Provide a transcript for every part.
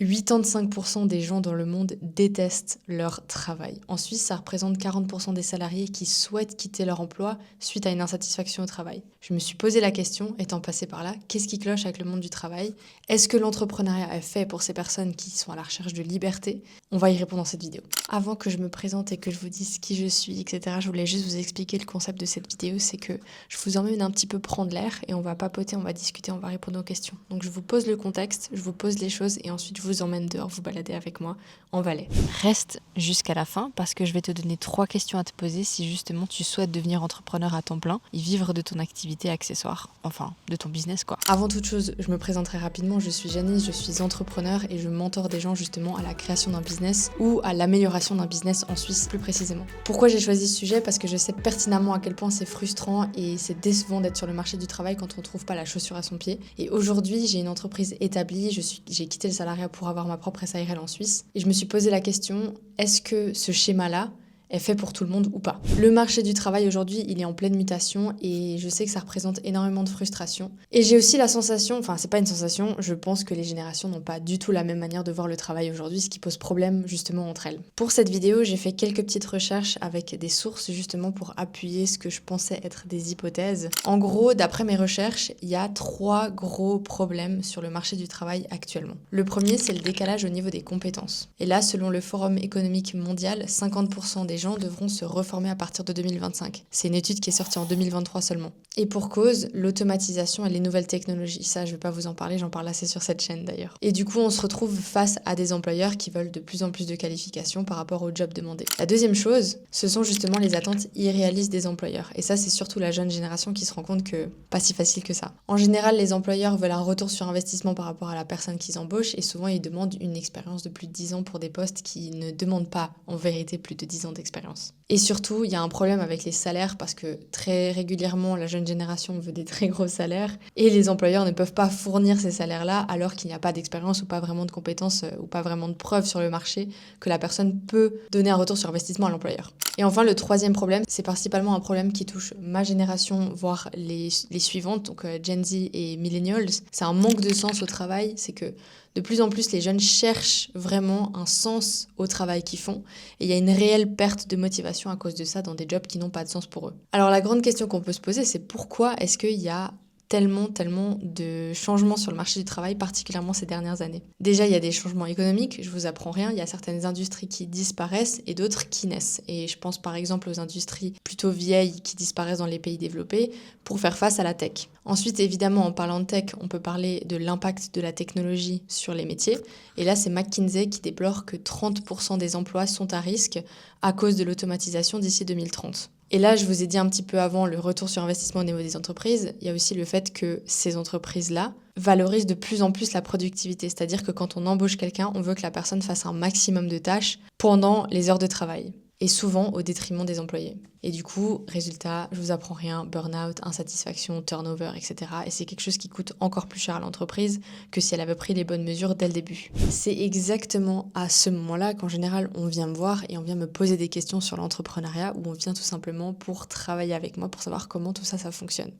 85% des gens dans le monde détestent leur travail. En Suisse, ça représente 40% des salariés qui souhaitent quitter leur emploi suite à une insatisfaction au travail. Je me suis posé la question, étant passé par là, qu'est-ce qui cloche avec le monde du travail? Est-ce que l'entrepreneuriat est fait pour ces personnes qui sont à la recherche de liberté? On va y répondre dans cette vidéo. Avant que je me présente et que je vous dise qui je suis, etc., je voulais juste vous expliquer le concept de cette vidéo, c'est que je vous emmène un petit peu prendre l'air et on va papoter, on va discuter, on va répondre aux questions. Donc je vous pose le contexte, je vous pose les choses et ensuite je vous emmène dehors vous balader avec moi en Valais. Reste jusqu'à la fin parce que je vais te donner 3 questions à te poser si justement tu souhaites devenir entrepreneur à temps plein et vivre de ton activité accessoire, enfin de ton business quoi. Avant toute chose, je me présenterai rapidement, je suis Janice, je suis entrepreneur et je mentor des gens justement à la création d'un business ou à l'amélioration d'un business en Suisse plus précisément. Pourquoi j'ai choisi ce sujet? Parce que je sais pertinemment à quel point c'est frustrant et c'est décevant d'être sur le marché du travail quand on ne trouve pas la chaussure à son pied. Et aujourd'hui, j'ai une entreprise établie, j'ai quitté le salariat pour avoir ma propre SARL en Suisse. Et je me suis posé la question, est-ce que ce schéma-là est fait pour tout le monde ou pas? Le marché du travail aujourd'hui, il est en pleine mutation et je sais que ça représente énormément de frustration. Et j'ai aussi la sensation, enfin c'est pas une sensation, je pense que les générations n'ont pas du tout la même manière de voir le travail aujourd'hui, ce qui pose problème justement entre elles. Pour cette vidéo, j'ai fait quelques petites recherches avec des sources justement pour appuyer ce que je pensais être des hypothèses. En gros, d'après mes recherches, il y a 3 gros problèmes sur le marché du travail actuellement. Le premier, c'est le décalage au niveau des compétences. Et là, selon le Forum économique mondial, 50% des gens devront se reformer à partir de 2025. C'est une étude qui est sortie en 2023 seulement. Et pour cause, l'automatisation et les nouvelles technologies. Ça, je vais pas vous en parler, j'en parle assez sur cette chaîne d'ailleurs. Et du coup, on se retrouve face à des employeurs qui veulent de plus en plus de qualifications par rapport au job demandé. La deuxième chose, ce sont justement les attentes irréalistes des employeurs. Et ça, c'est surtout la jeune génération qui se rend compte que pas si facile que ça. En général, les employeurs veulent un retour sur investissement par rapport à la personne qu'ils embauchent et souvent, ils demandent une expérience de plus de 10 ans pour des postes qui ne demandent pas en vérité plus de 10 ans d'expérience. Et surtout, il y a un problème avec les salaires parce que très régulièrement, la jeune génération veut des très gros salaires et les employeurs ne peuvent pas fournir ces salaires-là alors qu'il n'y a pas d'expérience ou pas vraiment de compétences ou pas vraiment de preuves sur le marché que la personne peut donner un retour sur investissement à l'employeur. Et enfin, le troisième problème, c'est principalement un problème qui touche ma génération, voire les suivantes, donc Gen Z et Millennials. C'est un manque de sens au travail, c'est que de plus en plus, les jeunes cherchent vraiment un sens au travail qu'ils font et il y a une réelle perte de motivation à cause de ça dans des jobs qui n'ont pas de sens pour eux. Alors la grande question qu'on peut se poser, c'est pourquoi est-ce qu'il y a tellement de changements sur le marché du travail, particulièrement ces dernières années. Déjà, il y a des changements économiques, je vous apprends rien, il y a certaines industries qui disparaissent et d'autres qui naissent. Et je pense par exemple aux industries plutôt vieilles qui disparaissent dans les pays développés pour faire face à la tech. Ensuite, évidemment, en parlant de tech, on peut parler de l'impact de la technologie sur les métiers. Et là, c'est McKinsey qui déplore que 30% des emplois sont à risque à cause de l'automatisation d'ici 2030. Et là, je vous ai dit un petit peu avant le retour sur investissement au niveau des entreprises. Il y a aussi le fait que ces entreprises-là valorisent de plus en plus la productivité. C'est-à-dire que quand on embauche quelqu'un, on veut que la personne fasse un maximum de tâches pendant les heures de travail. Et souvent au détriment des employés. Et du coup, résultat, je vous apprends rien, burn-out, insatisfaction, turnover, etc. Et c'est quelque chose qui coûte encore plus cher à l'entreprise que si elle avait pris les bonnes mesures dès le début. C'est exactement à ce moment-là qu'en général, on vient me voir et on vient me poser des questions sur l'entrepreneuriat ou on vient tout simplement pour travailler avec moi, pour savoir comment tout ça fonctionne.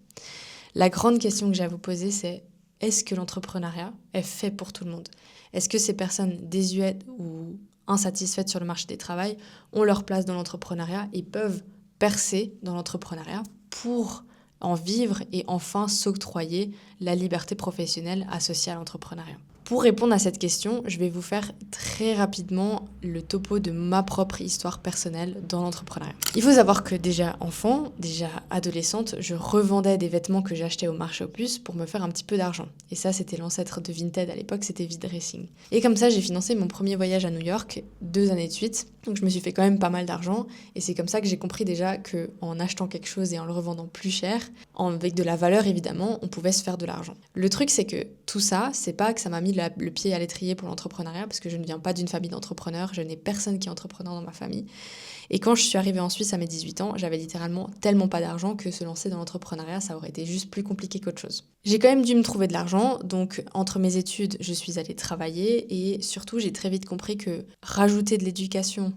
La grande question que j'ai à vous poser, c'est est-ce que l'entrepreneuriat est fait pour tout le monde? Est-ce que ces personnes désuètes ou insatisfaites sur le marché du travail ont leur place dans l'entrepreneuriat et peuvent percer dans l'entrepreneuriat pour en vivre et enfin s'octroyer la liberté professionnelle associée à l'entrepreneuriat? Pour répondre à cette question, je vais vous faire très rapidement le topo de ma propre histoire personnelle dans l'entrepreneuriat. Il faut savoir que déjà enfant, déjà adolescente, je revendais des vêtements que j'achetais au marché aux puces pour me faire un petit peu d'argent. Et ça, c'était l'ancêtre de Vinted à l'époque, c'était V-Dressing. Et comme ça, j'ai financé mon premier voyage à New York 2 années de suite. Donc je me suis fait quand même pas mal d'argent. Et c'est comme ça que j'ai compris déjà qu'en achetant quelque chose et en le revendant plus cher, avec de la valeur évidemment, on pouvait se faire de l'argent. Le truc, c'est que tout ça, c'est pas que ça m'a mis le pied à l'étrier pour l'entrepreneuriat, parce que je ne viens pas d'une famille d'entrepreneurs, je n'ai personne qui est entrepreneur dans ma famille. Et quand je suis arrivée en Suisse à mes 18 ans, j'avais littéralement tellement pas d'argent que se lancer dans l'entrepreneuriat, ça aurait été juste plus compliqué qu'autre chose. J'ai quand même dû me trouver de l'argent, donc entre mes études, je suis allée travailler et surtout, j'ai très vite compris que rajouter de l'éducation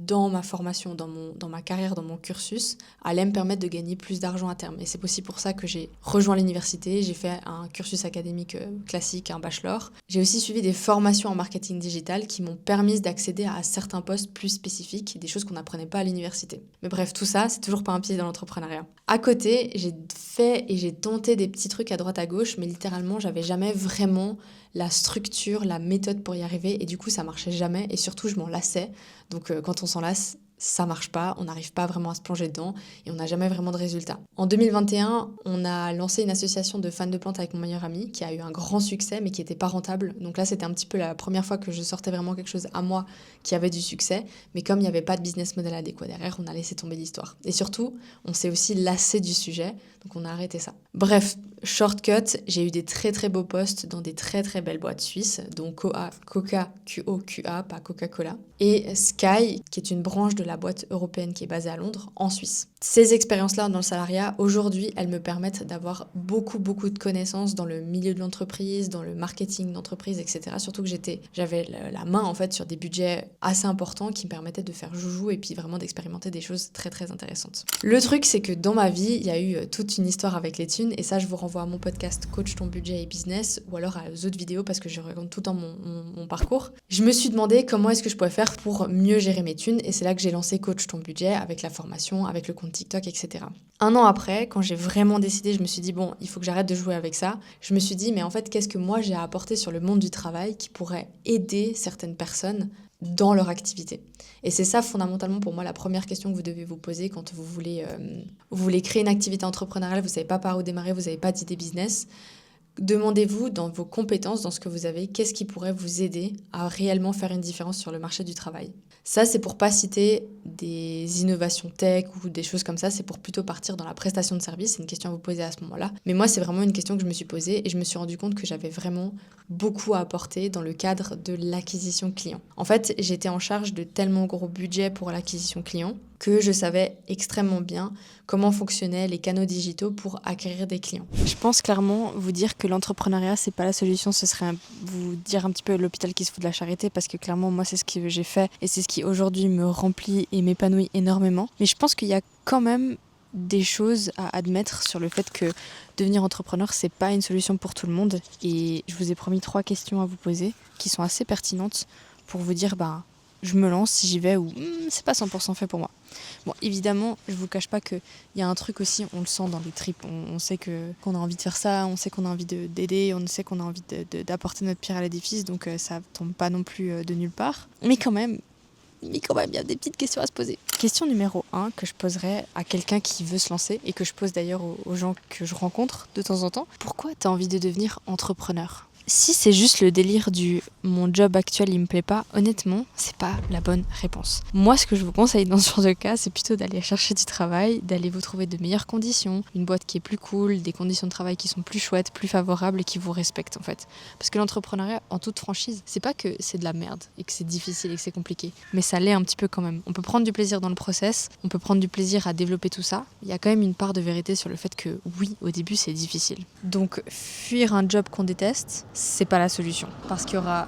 dans ma formation, dans ma carrière, dans mon cursus, allait me permettre de gagner plus d'argent à terme. Et c'est aussi pour ça que j'ai rejoint l'université, j'ai fait un cursus académique classique, un bachelor. J'ai aussi suivi des formations en marketing digital qui m'ont permis d'accéder à certains postes plus spécifiques, des choses qu'on n'apprenait pas à l'université. Mais bref, tout ça, c'est toujours pas un pied dans l'entrepreneuriat. À côté, j'ai fait et j'ai tenté des petits trucs à droite à gauche, mais littéralement, j'avais jamais vraiment la structure, la méthode pour y arriver, et du coup, ça marchait jamais, et surtout, je m'en lassais. Donc, quand on s'en lasse, ça marche pas, on n'arrive pas vraiment à se plonger dedans et on n'a jamais vraiment de résultats. En 2021, on a lancé une association de fans de plantes avec mon meilleur ami qui a eu un grand succès mais qui n'était pas rentable. Donc là, c'était un petit peu la première fois que je sortais vraiment quelque chose à moi qui avait du succès. Mais comme il n'y avait pas de business model adéquat derrière, on a laissé tomber l'histoire. Et surtout, on s'est aussi lassé du sujet, donc on a arrêté ça. Bref, shortcut, j'ai eu des très très beaux postes dans des très très belles boîtes suisses, dont Coca, Q-O-Q-A, pas Coca-Cola, et Sky, qui est une branche de la boîte européenne qui est basée à Londres, en Suisse. Ces expériences-là dans le salariat, aujourd'hui, elles me permettent d'avoir beaucoup de connaissances dans le milieu de l'entreprise, dans le marketing d'entreprise, etc. Surtout que j'avais la main en fait sur des budgets assez importants qui me permettaient de faire joujou et puis vraiment d'expérimenter des choses très très intéressantes. Le truc, c'est que dans ma vie, il y a eu toute une histoire avec les thunes et ça, je vous renvoie à mon podcast Coach ton budget et business ou alors aux autres vidéos parce que je raconte tout le temps mon parcours. Je me suis demandé comment est-ce que je pouvais faire pour mieux gérer mes thunes et c'est là que j'ai lancé Coach ton budget avec la formation, avec le compte TikTok, etc. Un an après, quand j'ai vraiment décidé, je me suis dit bon, il faut que j'arrête de jouer avec ça. Je me suis dit mais en fait, qu'est-ce que moi j'ai à apporter sur le monde du travail qui pourrait aider certaines personnes dans leur activité. Et c'est ça fondamentalement pour moi la première question que vous devez vous poser quand vous voulez créer une activité entrepreneuriale, vous ne savez pas par où démarrer, vous n'avez pas d'idée business. Demandez-vous dans vos compétences, dans ce que vous avez, qu'est-ce qui pourrait vous aider à réellement faire une différence sur le marché du travail. Ça, c'est pour pas citer des innovations tech ou des choses comme ça, c'est pour plutôt partir dans la prestation de service. C'est une question à vous poser à ce moment-là. Mais moi, c'est vraiment une question que je me suis posée et je me suis rendu compte que j'avais vraiment beaucoup à apporter dans le cadre de l'acquisition client. En fait, j'étais en charge de tellement gros budget pour l'acquisition client que je savais extrêmement bien comment fonctionnaient les canaux digitaux pour acquérir des clients. Je pense clairement vous dire que l'entrepreneuriat, c'est pas la solution, ce serait vous dire un petit peu l'hôpital qui se fout de la charité, parce que clairement, moi, c'est ce que j'ai fait et c'est ce qui aujourd'hui me remplit et m'épanouit énormément. Mais je pense qu'il y a quand même des choses à admettre sur le fait que devenir entrepreneur, c'est pas une solution pour tout le monde. Et je vous ai promis 3 questions à vous poser qui sont assez pertinentes pour vous dire, je me lance si j'y vais ou c'est pas 100% fait pour moi. Bon, évidemment, je vous cache pas qu'il y a un truc aussi, on le sent dans les tripes. On sait qu'on a envie de faire ça, on sait qu'on a envie d'aider, on sait qu'on a envie d'apporter notre pierre à l'édifice, donc ça tombe pas non plus de nulle part. Mais quand même, il y a des petites questions à se poser. Question numéro 1 que je poserais à quelqu'un qui veut se lancer et que je pose d'ailleurs aux gens que je rencontre de temps en temps. Pourquoi tu as envie de devenir entrepreneur ? Si c'est juste le délire du « mon job actuel il me plaît pas », honnêtement, c'est pas la bonne réponse. Moi, ce que je vous conseille dans ce genre de cas, c'est plutôt d'aller chercher du travail, d'aller vous trouver de meilleures conditions, une boîte qui est plus cool, des conditions de travail qui sont plus chouettes, plus favorables et qui vous respectent en fait. Parce que l'entrepreneuriat, en toute franchise, c'est pas que c'est de la merde et que c'est difficile et que c'est compliqué, mais ça l'est un petit peu quand même. On peut prendre du plaisir dans le process, on peut prendre du plaisir à développer tout ça. Il y a quand même une part de vérité sur le fait que oui, au début, c'est difficile. Donc, fuir un job qu'on déteste, c'est pas la solution. Parce qu'il y aura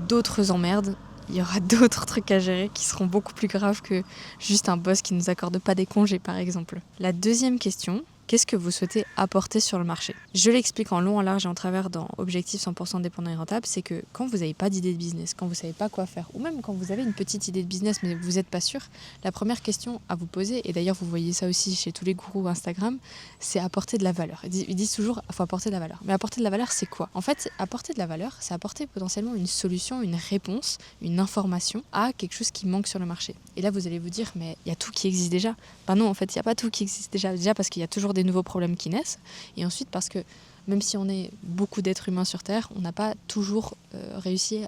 d'autres emmerdes, il y aura d'autres trucs à gérer qui seront beaucoup plus graves que juste un boss qui nous accorde pas des congés, par exemple. La deuxième question, qu'est-ce que vous souhaitez apporter sur le marché ? Je l'explique en long, en large et en travers dans Objectif 100% dépendant et rentable, c'est que quand vous n'avez pas d'idée de business, quand vous ne savez pas quoi faire, ou même quand vous avez une petite idée de business mais vous n'êtes pas sûr, la première question à vous poser, et d'ailleurs vous voyez ça aussi chez tous les gourous Instagram, c'est apporter de la valeur. Ils disent toujours il faut apporter de la valeur. Mais apporter de la valeur, c'est quoi ? En fait, apporter de la valeur, c'est apporter potentiellement une solution, une réponse, une information à quelque chose qui manque sur le marché. Et là, vous allez vous dire, mais il y a tout qui existe déjà. Ben non, en fait, il n'y a pas tout qui existe déjà. Déjà parce qu'il y a toujours des nouveaux problèmes qui naissent, et ensuite parce que même si on est beaucoup d'êtres humains sur Terre, on n'a pas toujours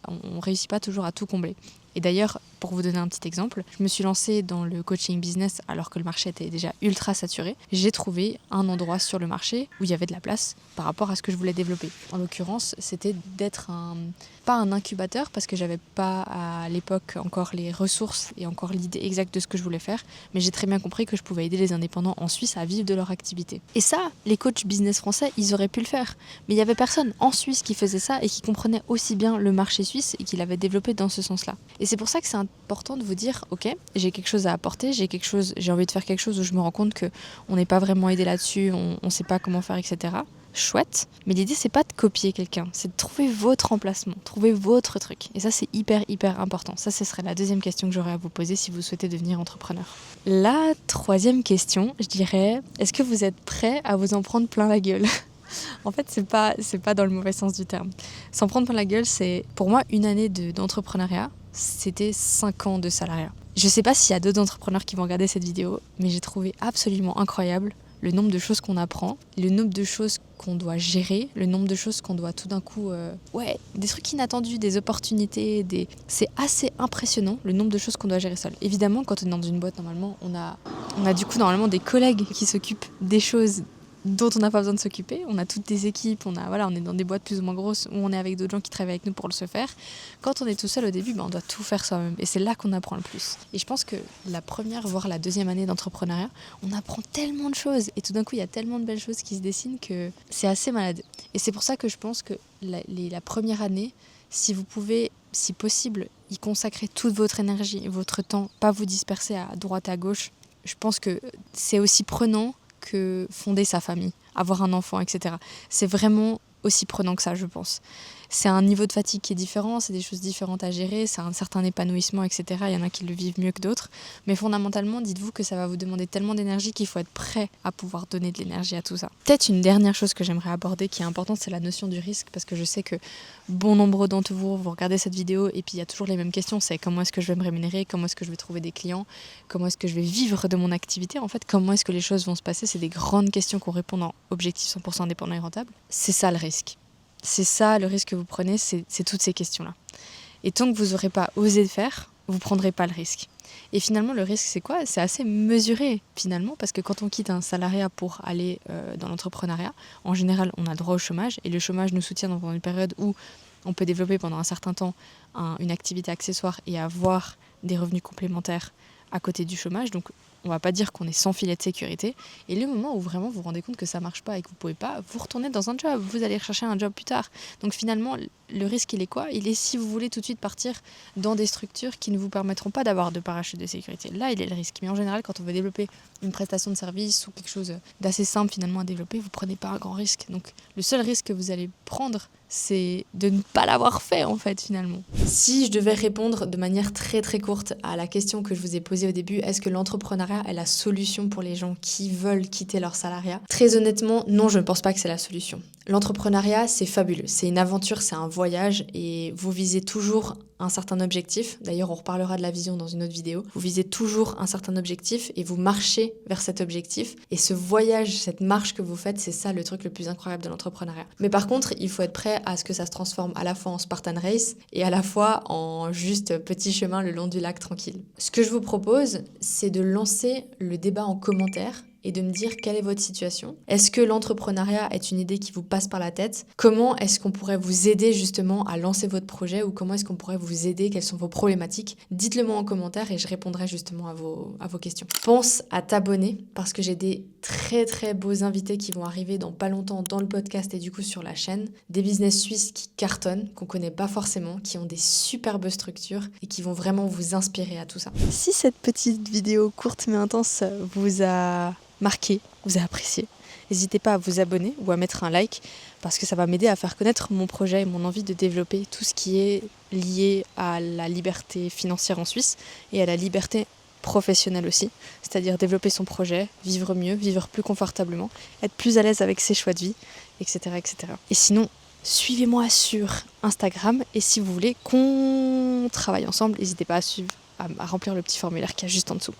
on réussit pas toujours à tout combler. Et d'ailleurs, pour vous donner un petit exemple, je me suis lancée dans le coaching business alors que le marché était déjà ultra saturé. J'ai trouvé un endroit sur le marché où il y avait de la place par rapport à ce que je voulais développer. En l'occurrence, c'était d'être pas un incubateur parce que j'avais pas à l'époque encore les ressources et encore l'idée exacte de ce que je voulais faire, mais j'ai très bien compris que je pouvais aider les indépendants en Suisse à vivre de leur activité. Et ça, les coachs business français, ils auraient pu le faire. Mais il y avait personne en Suisse qui faisait ça et qui comprenait aussi bien le marché suisse et qui l'avait développé dans ce sens-là. Et c'est pour ça que c'est important de vous dire, ok, j'ai quelque chose à apporter, j'ai envie de faire quelque chose où je me rends compte qu'on n'est pas vraiment aidé là-dessus, on ne sait pas comment faire, etc. Chouette, mais l'idée c'est pas de copier quelqu'un, c'est de trouver votre emplacement, trouver votre truc. Et ça c'est hyper important. Ça ce serait la deuxième question que j'aurais à vous poser si vous souhaitez devenir entrepreneur. La troisième question, je dirais, est-ce que vous êtes prêt à vous en prendre plein la gueule ? En fait, c'est pas dans le mauvais sens du terme. S'en prendre plein la gueule, c'est pour moi une année d'entrepreneuriat, c'était 5 ans de salariat. Je sais pas s'il y a d'autres entrepreneurs qui vont regarder cette vidéo, mais j'ai trouvé absolument incroyable le nombre de choses qu'on apprend, le nombre de choses qu'on doit gérer, le nombre de choses qu'on doit tout d'un coup... des trucs inattendus, des opportunités, c'est assez impressionnant le nombre de choses qu'on doit gérer seul. Évidemment, quand on est dans une boîte, normalement, on a du coup normalement des collègues qui s'occupent des choses dont on n'a pas besoin de s'occuper. On a toutes des équipes, on est dans des boîtes plus ou moins grosses où on est avec d'autres gens qui travaillent avec nous pour le se faire. Quand on est tout seul au début, on doit tout faire soi-même. Et c'est là qu'on apprend le plus. Et je pense que la première, voire la deuxième année d'entrepreneuriat, on apprend tellement de choses. Et tout d'un coup, il y a tellement de belles choses qui se dessinent que c'est assez malade. Et c'est pour ça que je pense que la première année, si vous pouvez, si possible, y consacrer toute votre énergie, votre temps, pas vous disperser à droite, à gauche, je pense que c'est aussi prenant que fonder sa famille, avoir un enfant, etc. C'est vraiment aussi prenant que ça, je pense. C'est un niveau de fatigue qui est différent, c'est des choses différentes à gérer, c'est un certain épanouissement, etc. Il y en a qui le vivent mieux que d'autres. Mais fondamentalement, dites-vous que ça va vous demander tellement d'énergie qu'il faut être prêt à pouvoir donner de l'énergie à tout ça. Peut-être une dernière chose que j'aimerais aborder qui est importante, c'est la notion du risque, parce que je sais que bon nombre d'entre vous regardez cette vidéo et puis il y a toujours les mêmes questions, c'est comment est-ce que je vais me rémunérer, comment est-ce que je vais trouver des clients, comment est-ce que je vais vivre de mon activité, en fait, comment est-ce que les choses vont se passer, c'est des grandes questions qu'on répond dans Objectif 100% indépendant et rentable. C'est ça le risque. C'est ça le risque que vous prenez, c'est toutes ces questions-là. Et tant que vous n'aurez pas osé le faire, vous ne prendrez pas le risque. Et finalement, le risque, c'est quoi ? C'est assez mesuré, finalement, parce que quand on quitte un salariat pour aller dans l'entrepreneuriat, en général, on a le droit au chômage, et le chômage nous soutient dans une période où on peut développer pendant un certain temps une activité accessoire et avoir des revenus complémentaires à côté du chômage. Donc, on ne va pas dire qu'on est sans filet de sécurité. Et le moment où vraiment vous vous rendez compte que ça ne marche pas et que vous ne pouvez pas, vous retournez dans un job. Vous allez rechercher un job plus tard. Donc finalement, le risque, il est quoi ? Il est si vous voulez tout de suite partir dans des structures qui ne vous permettront pas d'avoir de parachute de sécurité. Là, il est le risque. Mais en général, quand on veut développer une prestation de service ou quelque chose d'assez simple finalement à développer, vous ne prenez pas un grand risque. Donc le seul risque que vous allez prendre, c'est de ne pas l'avoir fait en fait finalement. Si je devais répondre de manière très très courte à la question que je vous ai posée au début, est-ce que l'entrepreneuriat est la solution pour les gens qui veulent quitter leur salariat ? Très honnêtement, non, je ne pense pas que c'est la solution. L'entrepreneuriat, c'est fabuleux, c'est une aventure, c'est un voyage et vous visez toujours un certain objectif. D'ailleurs, on reparlera de la vision dans une autre vidéo. Vous visez toujours un certain objectif et vous marchez vers cet objectif. Et ce voyage, cette marche que vous faites, c'est ça le truc le plus incroyable de l'entrepreneuriat. Mais par contre, il faut être prêt à ce que ça se transforme à la fois en Spartan Race et à la fois en juste petit chemin le long du lac tranquille. Ce que je vous propose, c'est de lancer le débat en commentaire et de me dire quelle est votre situation. Est-ce que l'entrepreneuriat est une idée qui vous passe par la tête ? Comment est-ce qu'on pourrait vous aider justement à lancer votre projet ou comment est-ce qu'on pourrait vous aider ? Quelles sont vos problématiques ? Dites-le moi en commentaire et je répondrai justement à vos questions. Pense à t'abonner parce que j'ai des très très beaux invités qui vont arriver dans pas longtemps dans le podcast et du coup sur la chaîne. Des business suisses qui cartonnent, qu'on connaît pas forcément, qui ont des superbes structures et qui vont vraiment vous inspirer à tout ça. Si cette petite vidéo courte mais intense vous a marqué, vous a apprécié, n'hésitez pas à vous abonner ou à mettre un like parce que ça va m'aider à faire connaître mon projet et mon envie de développer tout ce qui est lié à la liberté financière en Suisse et à la liberté professionnelle aussi, c'est-à-dire développer son projet, vivre mieux, vivre plus confortablement, être plus à l'aise avec ses choix de vie, etc. etc. Et sinon, suivez-moi sur Instagram et si vous voulez qu'on travaille ensemble, n'hésitez pas à remplir le petit formulaire qu'il y a juste en dessous.